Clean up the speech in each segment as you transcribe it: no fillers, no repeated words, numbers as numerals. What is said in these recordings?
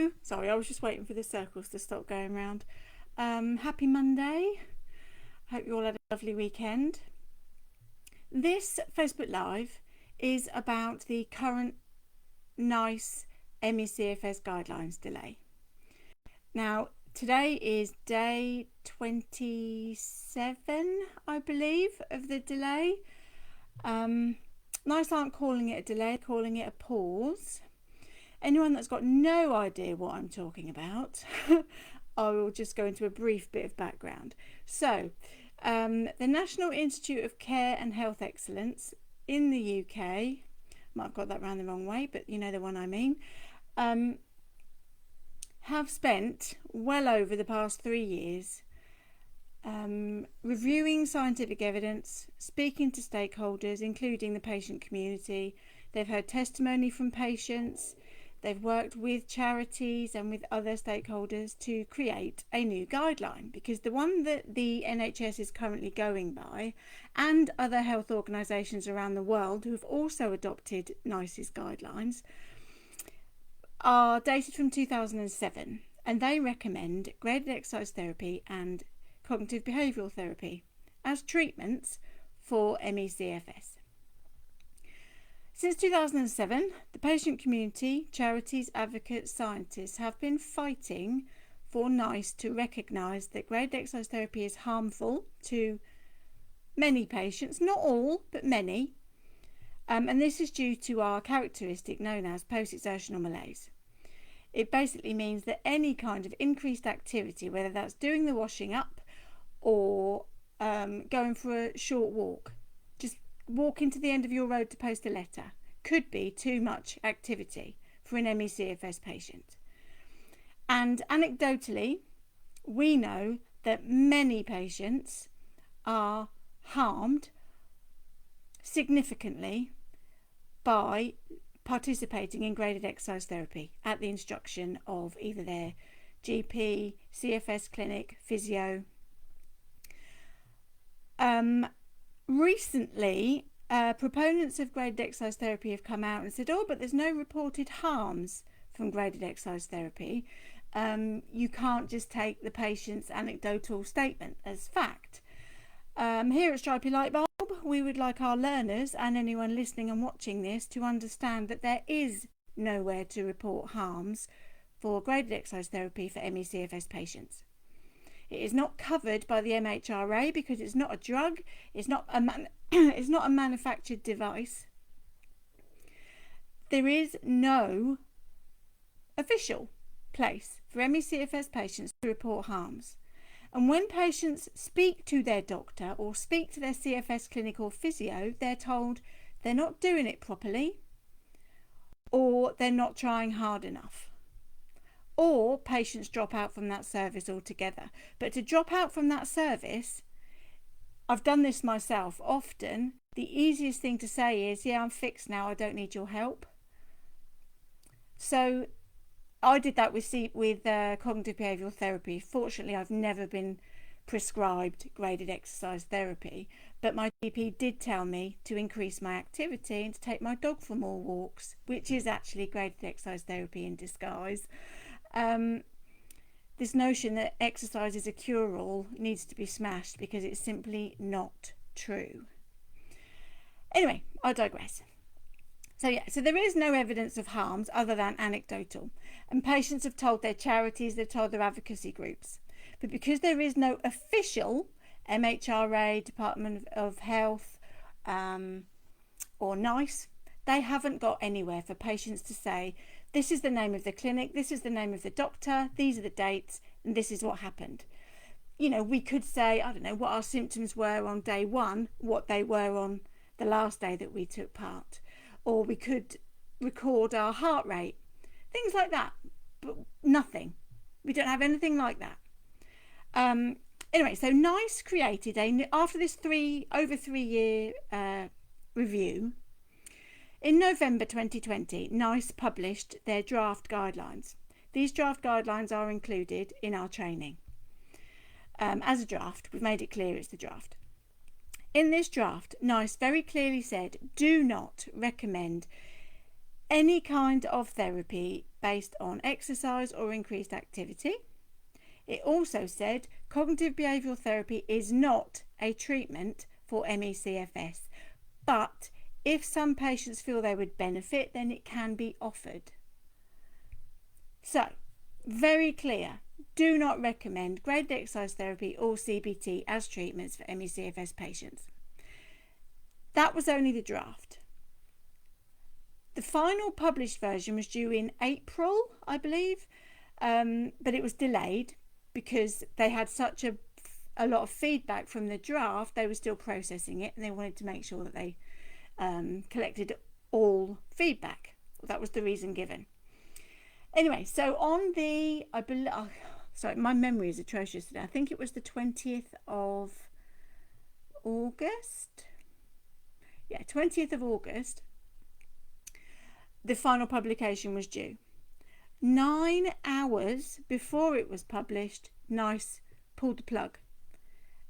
Hello. Sorry, I was just waiting for the circles to stop going round. Happy Monday. Hope you all had a lovely weekend. This Facebook Live is about the current NICE ME-CFS guidelines delay. Now, today is day 27, I believe, of the delay. NICE aren't calling it a delay, calling it a pause. Anyone that's got no idea what I'm talking about, I will just go into a brief bit of background. So, the National Institute of Care and Health Excellence in the UK, might have got that round the wrong way, but you know the one I mean, have spent well over the past 3 years reviewing scientific evidence, speaking to stakeholders, including the patient community. They've heard testimony from patients. They've worked with charities and with other stakeholders to create a new guideline, because the one that the NHS is currently going by, and other health organisations around the world who have also adopted NICE's guidelines, are dated from 2007, and they recommend graded exercise therapy and cognitive behavioural therapy as treatments for ME-CFS. Since 2007, the patient community, charities, advocates, scientists have been fighting for NICE to recognise that graded exercise therapy is harmful to many patients, not all, but many, and this is due to our characteristic known as post-exertional malaise. It basically means that any kind of increased activity, whether that's doing the washing up or going for a short walk, just walking to the end of your road to post a letter, could be too much activity for an ME-CFS patient. And anecdotally, we know that many patients are harmed significantly by participating in graded exercise therapy at the instruction of either their GP, CFS clinic, physio. Recently, proponents of graded exercise therapy have come out and said, oh, but there's no reported harms from graded exercise therapy. You can't just take the patient's anecdotal statement as fact. Here at Stripey Lightbulb, we would like our learners and anyone listening and watching this to understand that there is nowhere to report harms for graded exercise therapy for ME-CFS patients. It is not covered by the MHRA because it's not a drug, it's not a manufactured device. There is no official place for ME-CFS patients to report harms. And when patients speak to their doctor or speak to their CFS clinic or physio, they're told they're not doing it properly, or they're not trying hard enough, or patients drop out from that service altogether. But to drop out from that service, I've done this myself often, the easiest thing to say is, yeah, I'm fixed now, I don't need your help. So I did that with cognitive behavioural therapy. Fortunately, I've never been prescribed graded exercise therapy, but my GP did tell me to increase my activity and to take my dog for more walks, which is actually graded exercise therapy in disguise. This notion that exercise is a cure-all needs to be smashed because it's simply not true. Anyway, I digress. So there is no evidence of harms other than anecdotal, and patients have told their charities, they've told their advocacy groups. But because there is no official MHRA, Department of Health, or NICE, they haven't got anywhere for patients to say, this is the name of the clinic, this is the name of the doctor, these are the dates, and this is what happened. You know, we could say, I don't know, what our symptoms were on day one, what they were on the last day that we took part. Or we could record our heart rate, things like that, but nothing. We don't have anything like that. Anyway, so NICE created after this over 3 year review, in November 2020, NICE published their draft guidelines. These draft guidelines are included in our training. As a draft, we've made it clear it's the draft. In this draft, NICE very clearly said, do not recommend any kind of therapy based on exercise or increased activity. It also said cognitive behavioural therapy is not a treatment for ME/CFS, but if some patients feel they would benefit, then it can be offered. So, very clear. Do not recommend graded exercise therapy or CBT as treatments for ME/CFS patients. That was only the draft. The final published version was due in April, I believe, but it was delayed because they had such a lot of feedback from the draft. They were still processing it and they wanted to make sure that they collected all feedback. That was the reason given. Anyway, so on the, I believe, sorry, my memory is atrocious today. I think it was the 20th of August. Yeah, 20th of August. The final publication was due. 9 hours before it was published, NICE pulled the plug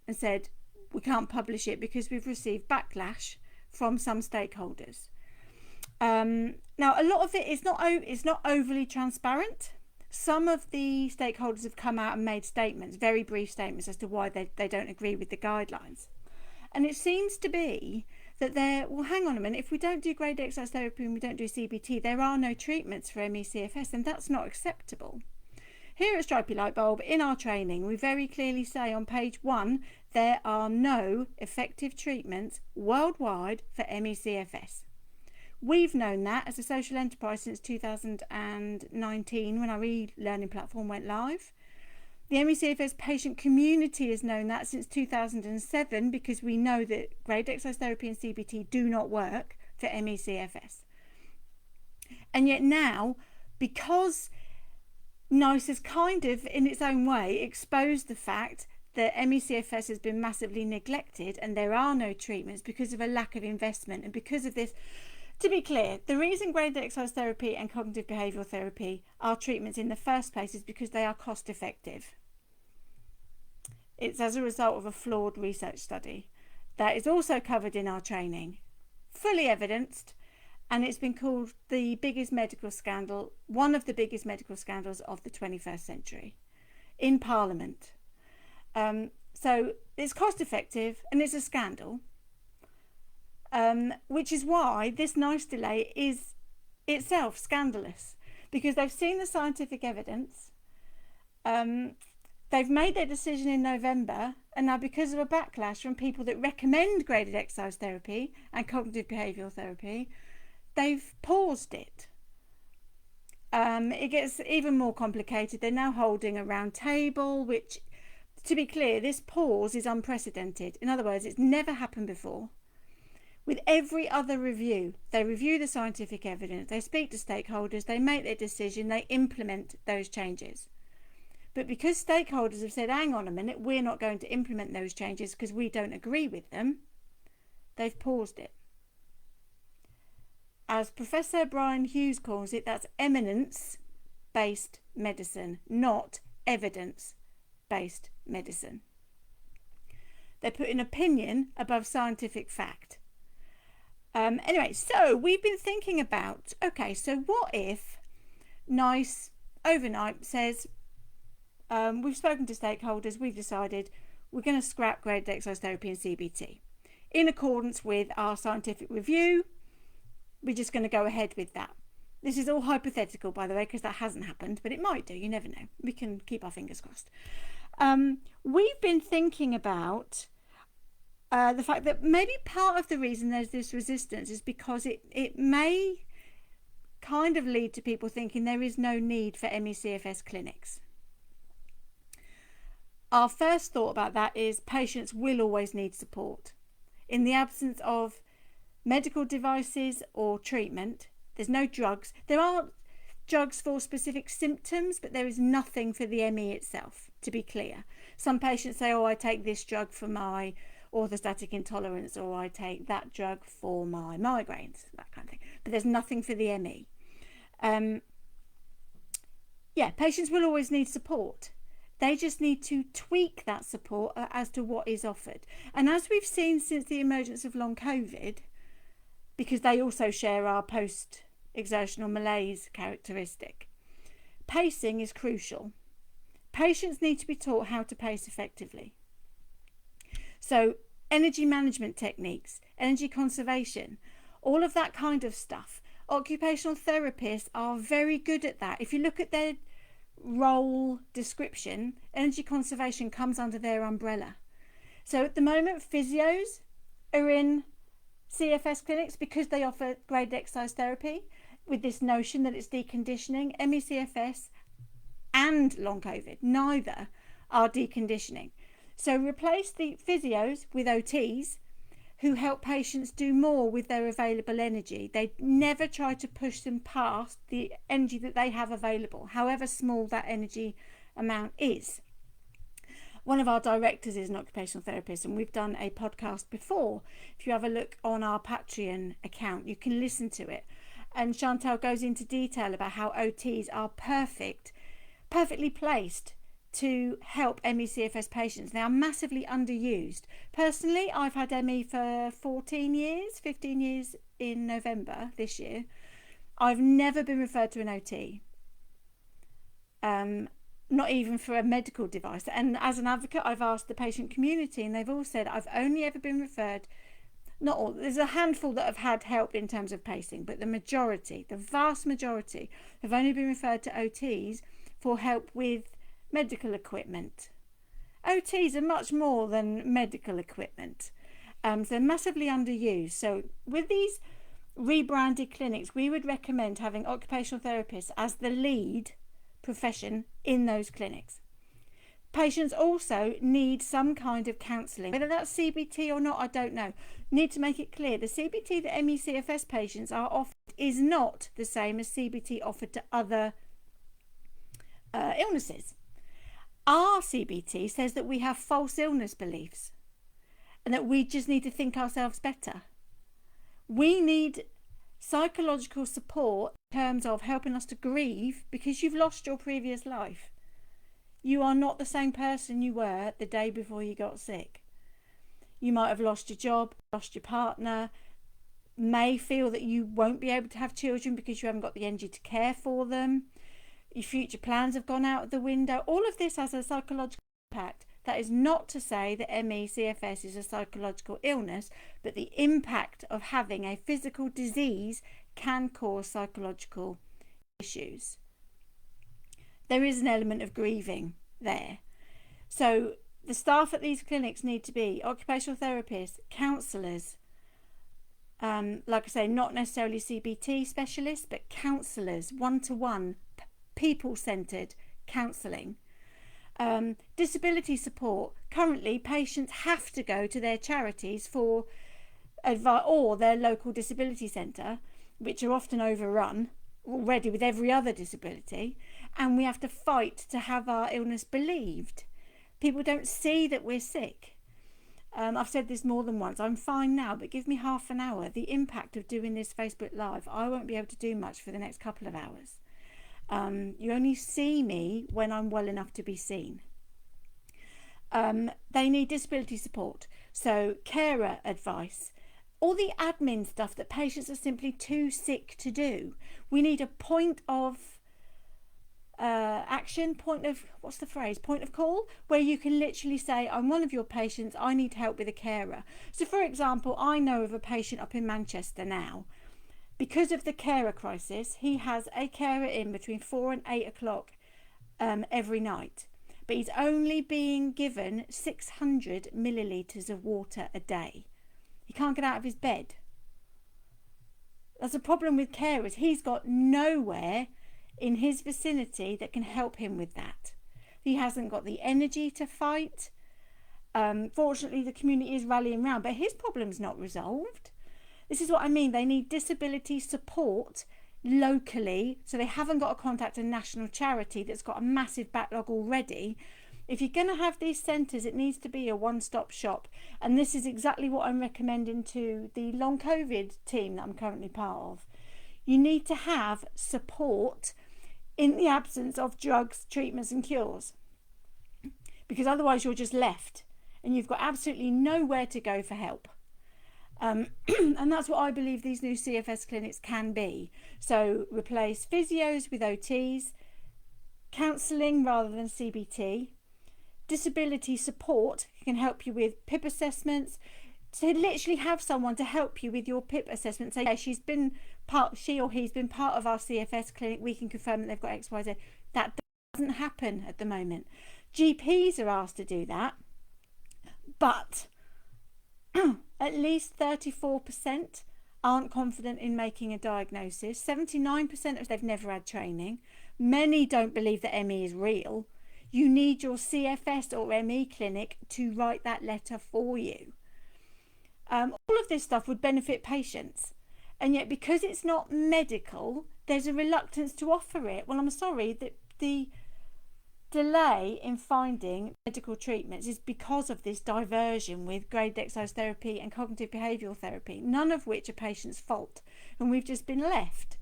and said, we can't publish it because we've received backlash from some stakeholders. Now, a lot of it is not overly transparent. Some of the stakeholders have come out and made statements, very brief statements, as to why they don't agree with the guidelines. And it seems to be that well, hang on a minute, if we don't do graded exercise therapy and we don't do CBT, there are no treatments for ME/CFS, and that's not acceptable. Here at Stripey Lightbulb, in our training, we very clearly say on page 1, there are no effective treatments worldwide for ME/CFS. We've known that as a social enterprise since 2019 when our e-learning platform went live. The ME/CFS patient community has known that since 2007 because we know that graded exercise therapy and CBT do not work for ME/CFS. And yet now, because NICE has kind of, in its own way, exposed the fact that ME/CFS has been massively neglected and there are no treatments because of a lack of investment and because of this. To be clear, the reason graded exercise therapy and cognitive behavioural therapy are treatments in the first place is because they are cost effective. It's as a result of a flawed research study that is also covered in our training, fully evidenced, and it's been called the biggest medical scandal, one of the biggest medical scandals of the 21st century in Parliament. So it's cost effective and it's a scandal. Which is why this NICE delay is itself scandalous, because they've seen the scientific evidence, they've made their decision in November, and now because of a backlash from people that recommend graded exercise therapy and cognitive behavioural therapy, they've paused it. It gets even more complicated. They're now holding a round table, which, to be clear, this pause is unprecedented. In other words, it's never happened before. With every other review, they review the scientific evidence, they speak to stakeholders, they make their decision, they implement those changes. But because stakeholders have said, hang on a minute, we're not going to implement those changes because we don't agree with them, they've paused it. As Professor Brian Hughes calls it, that's eminence-based medicine, not evidence-based medicine. They're putting opinion above scientific fact. Anyway, so we've been thinking about, okay, so what if NICE overnight says, we've spoken to stakeholders, we've decided we're going to scrap graded exercise therapy and CBT. In accordance with our scientific review, we're just going to go ahead with that. This is all hypothetical, by the way, because that hasn't happened, but it might do, you never know. We can keep our fingers crossed. We've been thinking about the fact that maybe part of the reason there's this resistance is because it may kind of lead to people thinking there is no need for ME/CFS clinics. Our first thought about that is patients will always need support. In the absence of medical devices or treatment, there's no drugs. There are drugs for specific symptoms, but there is nothing for the ME itself, to be clear. Some patients say, oh, I take this drug for my orthostatic intolerance, or I take that drug for my migraines, that kind of thing. But there's nothing for the ME. Patients will always need support. They just need to tweak that support as to what is offered. And as we've seen since the emergence of long COVID, because they also share our post exertional malaise characteristic. Pacing is crucial. Patients need to be taught how to pace effectively. So energy management techniques, energy conservation, all of that kind of stuff. Occupational therapists are very good at that. If you look at their role description, energy conservation comes under their umbrella. So at the moment, physios are in CFS clinics because they offer graded exercise therapy with this notion that it's deconditioning. ME/CFS and long COVID, neither are deconditioning. So replace the physios with OTs who help patients do more with their available energy. They never try to push them past the energy that they have available, however small that energy amount is. One of our directors is an occupational therapist, and we've done a podcast before. If you have a look on our Patreon account, you can listen to it. And Chantal goes into detail about how OTs are perfectly placed to help ME/CFS patients. They are massively underused. Personally, I've had ME for 15 years in November this year. I've never been referred to an OT, not even for a medical device. And as an advocate, I've asked the patient community, and they've all said I've only ever been referred, not all, there's a handful that have had help in terms of pacing, but the vast majority have only been referred to OTs for help with medical equipment. OTs are much more than medical equipment. So they're massively underused. So with these rebranded clinics, we would recommend having occupational therapists as the lead profession in those clinics. Patients also need some kind of counselling, whether that's CBT or not, I don't know. Need to make it clear, the CBT that ME/CFS patients are offered is not the same as CBT offered to other illnesses. Our CBT says that we have false illness beliefs and that we just need to think ourselves better. We need psychological support in terms of helping us to grieve because you've lost your previous life. You are not the same person you were the day before you got sick. You might have lost your job, lost your partner, may feel that you won't be able to have children because you haven't got the energy to care for them. Your future plans have gone out the window. All of this has a psychological impact. That is not to say that ME/CFS is a psychological illness, but the impact of having a physical disease can cause psychological issues. There is an element of grieving there. So the staff at these clinics need to be occupational therapists, counsellors, like I say, not necessarily CBT specialists, but counsellors, one-to-one, people-centred counselling. Disability support. Currently, patients have to go to their charities for advice or their local disability centre, which are often overrun already with every other disability, and we have to fight to have our illness believed. People don't see that we're sick. I've said this more than once. I'm fine now, but give me half an hour. The impact of doing this Facebook Live, I won't be able to do much for the next couple of hours. You only see me when I'm well enough to be seen. They need disability support, so carer advice, all the admin stuff that patients are simply too sick to do. We need a point of action, point of call, where you can literally say, I'm one of your patients, I need help with a carer. So for example, I know of a patient up in Manchester now. Because of the carer crisis, he has a carer in between 4 and 8 o'clock every night. But he's only being given 600 millilitres of water a day. He can't get out of his bed. That's a problem with carers. He's got nowhere in his vicinity that can help him with that. He hasn't got the energy to fight. Fortunately, the community is rallying around, but his problem's not resolved. This is what I mean. They need disability support locally, so they haven't got to contact a national charity that's got a massive backlog already. If you're going to have these centres, it needs to be a one-stop shop, and this is exactly what I'm recommending to the long COVID team that I'm currently part of. You need to have support in the absence of drugs, treatments and cures, because otherwise you're just left and you've got absolutely nowhere to go for help. And that's what I believe these new CFS clinics can be. So replace physios with OTs, counselling rather than CBT, disability support can help you with PIP assessments. To literally have someone to help you with your PIP assessment, say, yeah, she or he's been part of our CFS clinic, we can confirm that they've got XYZ. That doesn't happen at the moment. GPs are asked to do that, but at least 34% aren't confident in making a diagnosis. 79% of they've never had training. Many don't believe that ME is real. You need your CFS or ME clinic to write that letter for you. All of this stuff would benefit patients, and yet because it's not medical, there's a reluctance to offer it. Well, I'm sorry that the delay in finding medical treatments is because of this diversion with graded exercise therapy and cognitive behavioural therapy, none of which are patients' fault, and we've just been left.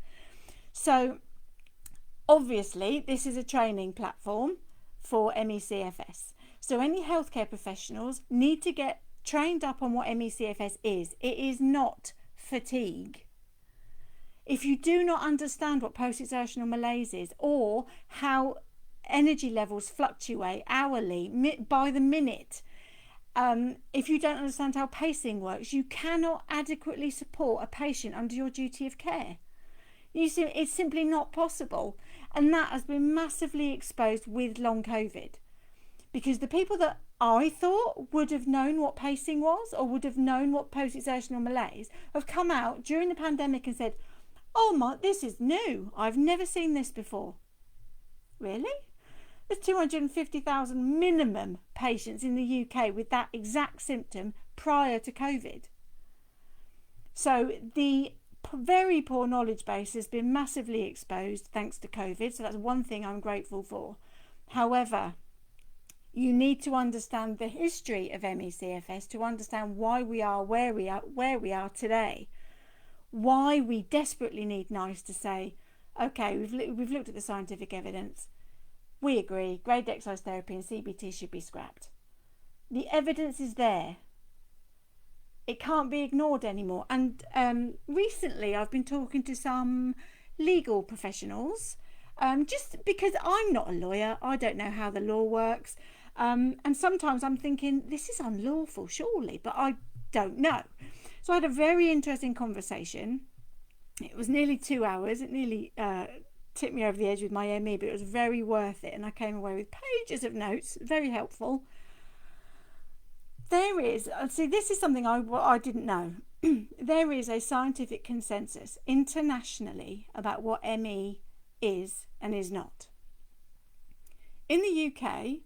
So obviously this is a training platform for ME-CFS. So any healthcare professionals need to get trained up on what ME-CFS is. It is not fatigue. If you do not understand what post-exertional malaise is, or how energy levels fluctuate hourly, by the minute, if you don't understand how pacing works, you cannot adequately support a patient under your duty of care. You see, it's simply not possible, and that has been massively exposed with long COVID, because the people that I thought would have known what pacing was, or would have known what post-exertional malaise, have come out during the pandemic and said, oh this is new, I've never seen this before. Really? There's 250,000 minimum patients in the UK with that exact symptom prior to COVID. So the very poor knowledge base has been massively exposed thanks to COVID, so that's one thing I'm grateful for. However, you need to understand the history of ME-CFS to understand why we are where we are today. Why we desperately need NICE to say, okay, we've looked at the scientific evidence. We agree, graded exercise therapy and CBT should be scrapped. The evidence is there. It can't be ignored anymore. And recently I've been talking to some legal professionals, just because I'm not a lawyer, I don't know how the law works. And sometimes I'm thinking, this is unlawful, surely, but I don't know. So I had a very interesting conversation. It was nearly 2 hours. It nearly tipped me over the edge with my ME, but it was very worth it. And I came away with pages of notes, very helpful. There is, see, this is something I didn't know. There is a scientific consensus internationally about what ME is and is not. In the UK,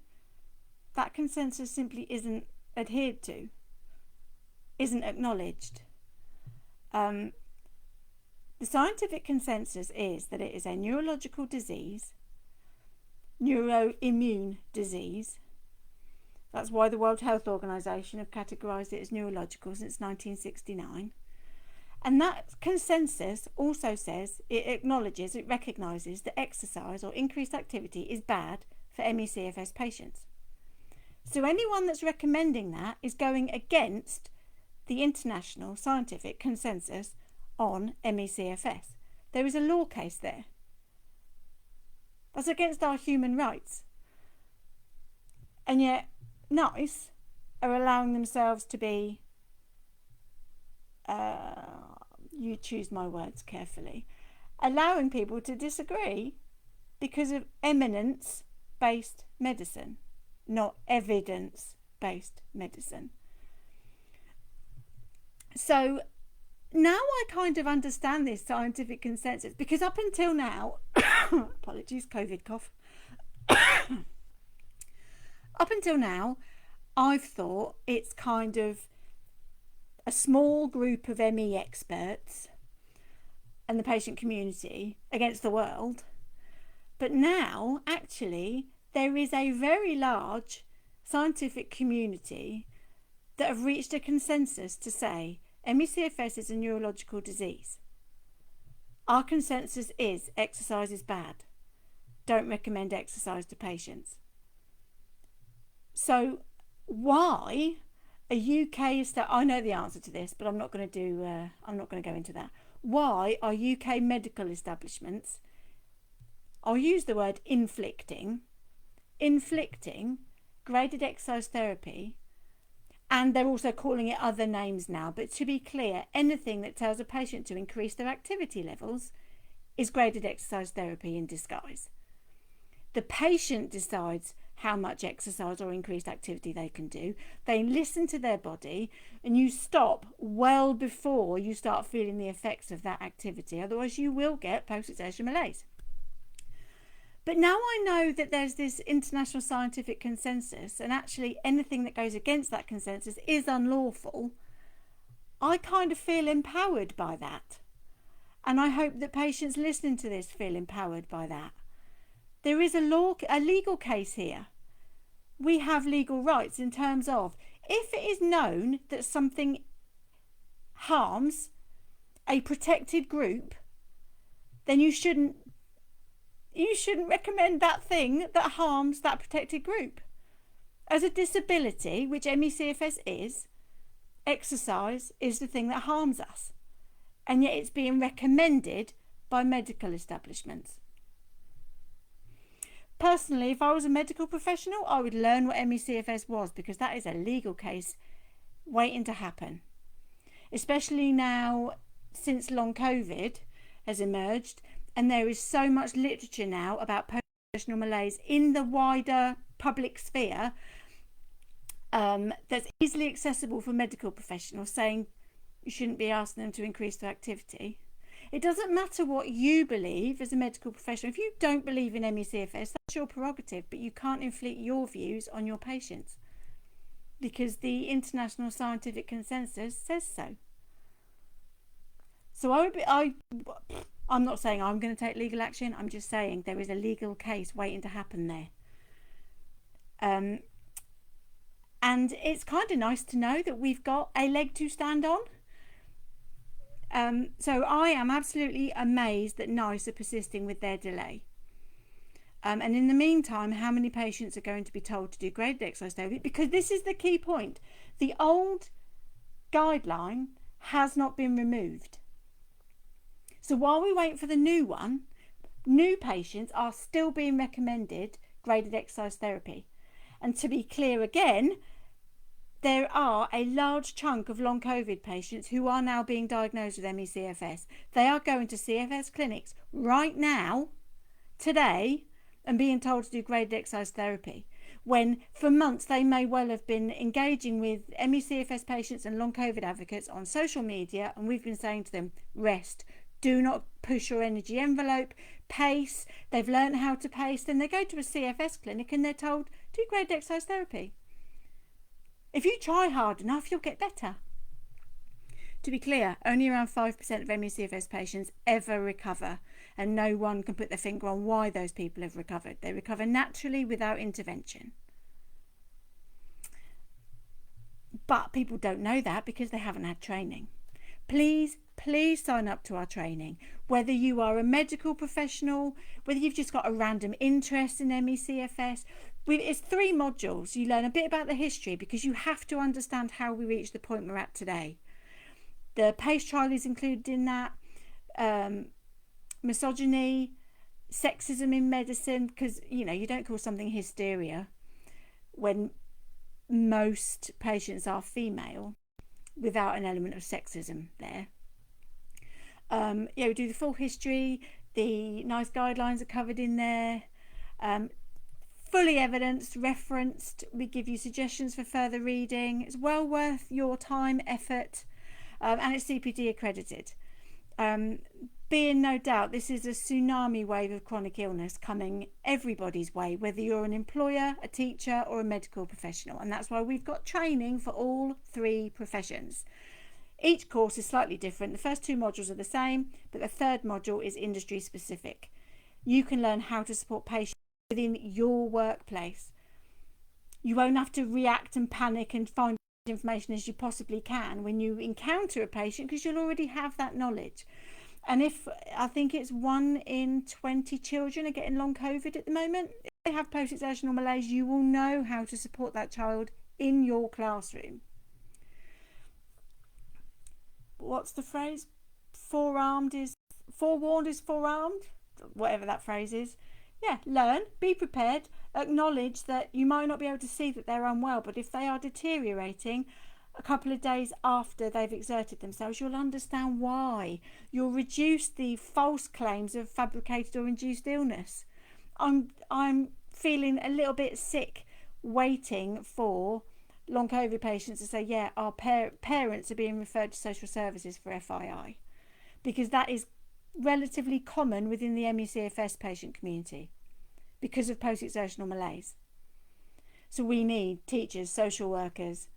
that consensus simply isn't adhered to, isn't acknowledged. The scientific consensus is that it is a neurological disease, neuroimmune disease. That's why the World Health Organization have categorised it as neurological since 1969. And that consensus also says, it recognises that exercise or increased activity is bad for ME-CFS patients. So anyone that's recommending that is going against the international scientific consensus on ME-CFS. There is a law case there. That's against our human rights. And yet NICE are allowing themselves to be, you choose my words carefully, allowing people to disagree because of eminence-based medicine, not evidence-based medicine. So now I kind of understand this scientific consensus, because up until now, apologies, COVID cough. Up until now, I've thought it's kind of a small group of ME experts and the patient community against the world. But now, actually, there is a very large scientific community that have reached a consensus to say ME-CFS is a neurological disease. Our consensus is exercise is bad. Don't recommend exercise to patients. So why a UK I know the answer to this, but I'm not going to go into that. Why are UK medical establishments, I'll use the word inflicting graded exercise therapy, and they're also calling it other names now, but to be clear, anything that tells a patient to increase their activity levels is graded exercise therapy in disguise. The patient decides how much exercise or increased activity they can do. They listen to their body, and you stop well before you start feeling the effects of that activity. Otherwise, you will get post-exertion malaise. But now I know that there's this international scientific consensus, and actually anything that goes against that consensus is unlawful. I kind of feel empowered by that. And I hope that patients listening to this feel empowered by that. There is a legal case here. We have legal rights in terms of, if it is known that something harms a protected group, then you shouldn't recommend that thing that harms that protected group. As a disability, which ME/CFS is, exercise is the thing that harms us. And yet it's being recommended by medical establishments. Personally, if I was a medical professional, I would learn what ME/CFS was, because that is a legal case waiting to happen. Especially now, since long COVID has emerged, and there is so much literature now about post-exertional malaise in the wider public sphere that's easily accessible for medical professionals, saying you shouldn't be asking them to increase their activity. It doesn't matter what you believe as a medical professional. If you don't believe in ME/CFS, that's your prerogative, but you can't inflict your views on your patients, because the international scientific consensus says so. So I'm not saying I'm going to take legal action. I'm just saying there is a legal case waiting to happen there. And it's kind of nice to know that we've got a leg to stand on. So I am absolutely amazed that NICE are persisting with their delay. And in the meantime, how many patients are going to be told to do graded exercise therapy? Because this is the key point. The old guideline has not been removed. So while we wait for the new one, new patients are still being recommended graded exercise therapy. And to be clear again, there are a large chunk of long COVID patients who are now being diagnosed with ME/CFS. They are going to CFS clinics right now, today, and being told to do graded exercise therapy, when for months they may well have been engaging with ME/CFS patients and long COVID advocates on social media, and we've been saying to them, rest, do not push your energy envelope, pace. They've learned how to pace. Then they go to a CFS clinic and they're told, do graded exercise therapy. If you try hard enough, you'll get better. To be clear, only around 5% of ME/CFS patients ever recover, and no one can put their finger on why those people have recovered. They recover naturally without intervention. But people don't know that because they haven't had training. Please sign up to our training. Whether you are a medical professional, whether you've just got a random interest in ME/CFS, it's 3 modules. You learn a bit about the history, because you have to understand how we reached the point we're at today. The PACE trial is included in that. Misogyny, sexism in medicine, because you don't call something hysteria when most patients are female without an element of sexism there. We do the full history. The NICE guidelines are covered in there. Fully evidenced, referenced. We give you suggestions for further reading. It's well worth your time, effort, and it's CPD accredited. Be in no doubt, this is a tsunami wave of chronic illness coming everybody's way, whether you're an employer, a teacher, or a medical professional. And that's why we've got training for all 3 professions. Each course is slightly different. The first 2 modules are the same, but the 3rd module is industry specific. You can learn how to support patients within your workplace. You won't have to react and panic and find information as you possibly can when you encounter a patient, because you'll already have that knowledge. And I think it's 1 in 20 children are getting long COVID at the moment. If they have post-exertional malaise, you will know how to support that child in your classroom. what's the phrase? Forewarned is forearmed, whatever that phrase is. Yeah, learn, be prepared, acknowledge that you might not be able to see that they're unwell, but if they are deteriorating a couple of days after they've exerted themselves, you'll understand why. You'll reduce the false claims of fabricated or induced illness. I'm feeling a little bit sick waiting for long COVID patients to say, yeah, our parents are being referred to social services for FII, because that is relatively common within the ME/CFS patient community because of post-exertional malaise. So we need teachers, social workers.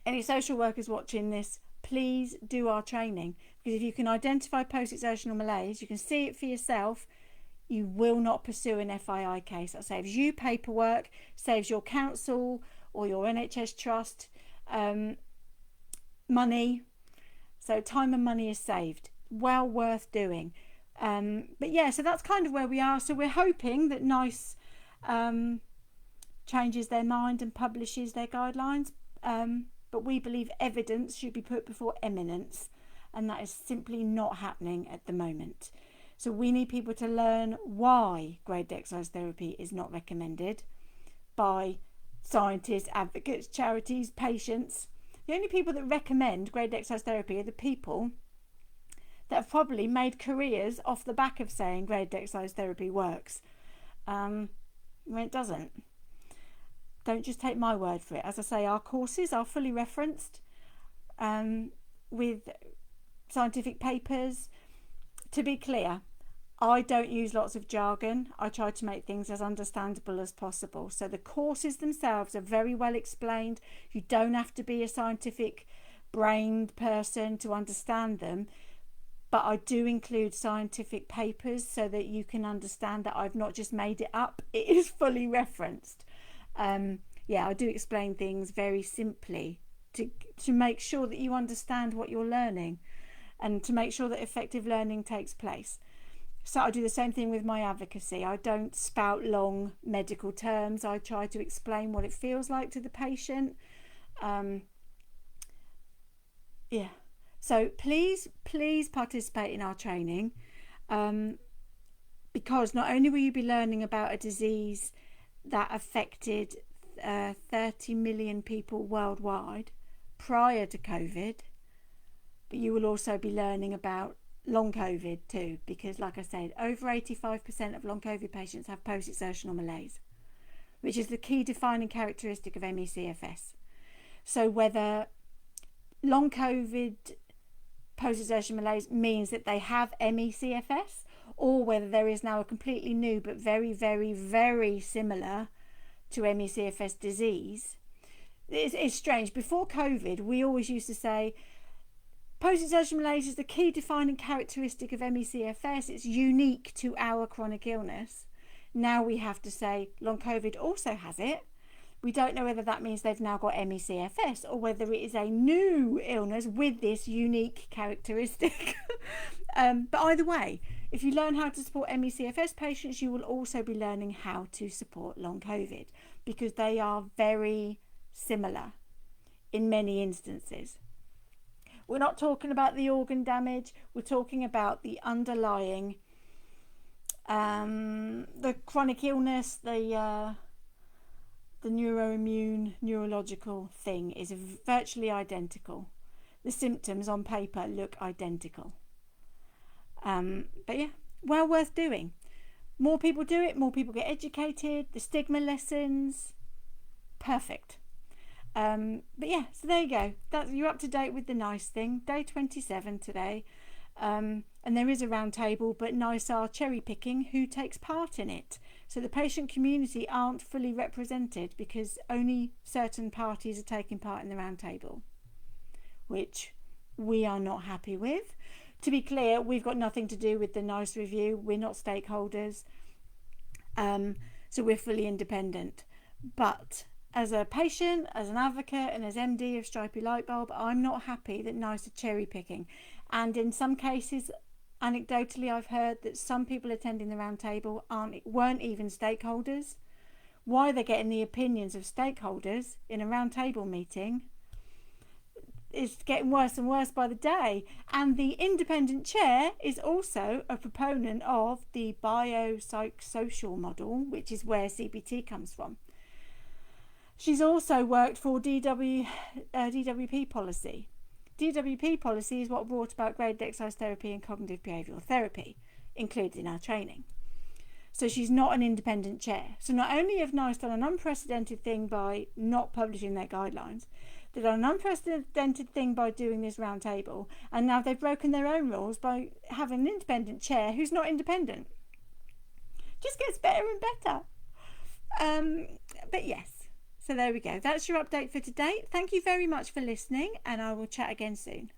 Any social workers watching this, please do our training, because if you can identify post-exertional malaise, you can see it for yourself, you will not pursue an FII case. That saves you paperwork, saves your council or your NHS trust money. So time and money is saved. Well worth doing. But yeah, so that's kind of where we are. So we're hoping that NICE changes their mind and publishes their guidelines. But we believe evidence should be put before eminence, and that is simply not happening at the moment. So we need people to learn why graded exercise therapy is not recommended by scientists, advocates, charities, patients. The only people that recommend graded exercise therapy are the people that have probably made careers off the back of saying graded exercise therapy works. When it doesn't. Don't just take my word for it. As I say, our courses are fully referenced with scientific papers. To be clear, I don't use lots of jargon. I try to make things as understandable as possible. So the courses themselves are very well explained. You don't have to be a scientific brained person to understand them. But I do include scientific papers so that you can understand that I've not just made it up. It is fully referenced. Yeah, I do explain things very simply to make sure that you understand what you're learning and to make sure that effective learning takes place. So I do the same thing with my advocacy. I don't spout long medical terms. I try to explain what it feels like to the patient. Yeah. So please participate in our training, because not only will you be learning about a disease that affected 30 million people worldwide prior to COVID, but you will also be learning about long COVID too, because like I said, over 85% of long COVID patients have post-exertional malaise, which is the key defining characteristic of ME/CFS. So whether long COVID post-exertional malaise means that they have ME/CFS, or whether there is now a completely new but very, very, very similar to ME/CFS disease. It's strange. Before COVID, we always used to say post-exertional malaise is the key defining characteristic of ME/CFS. It's unique to our chronic illness. Now we have to say long COVID also has it. We don't know whether that means they've now got ME/CFS or whether it is a new illness with this unique characteristic. But either way, if you learn how to support ME/CFS patients, you will also be learning how to support long COVID, because they are very similar in many instances. We're not talking about the organ damage. We're talking about the underlying, the chronic illness, the neuroimmune, neurological thing is virtually identical. The symptoms on paper look identical. But yeah, well worth doing. More people do it, more people get educated, the stigma lessens. Perfect. But yeah, so there you go. You're up to date with the NICE thing. Day 27 today. And there is a round table, but NICE are cherry picking who takes part in it. So the patient community aren't fully represented because only certain parties are taking part in the round table, which we are not happy with. To be clear, we've got nothing to do with the NICE review. We're not stakeholders. So we're fully independent. But as a patient, as an advocate, and as MD of Stripey Lightbulb, I'm not happy that NICE are cherry picking. And in some cases, anecdotally, I've heard that some people attending the round table weren't even stakeholders. Why they're getting the opinions of stakeholders in a round table meeting is getting worse and worse by the day. And the independent chair is also a proponent of the biopsychosocial model, which is where CBT comes from. She's also worked for DWP policy. DWP policy is what brought about graded exercise therapy and cognitive behavioural therapy, included in our training. So she's not an independent chair. So not only have NICE done an unprecedented thing by not publishing their guidelines, they've done an unprecedented thing by doing this round table, and now they've broken their own rules by having an independent chair who's not independent. Just gets better and better. But yes, so there we go. That's your update for today. Thank you very much for listening, and I will chat again soon.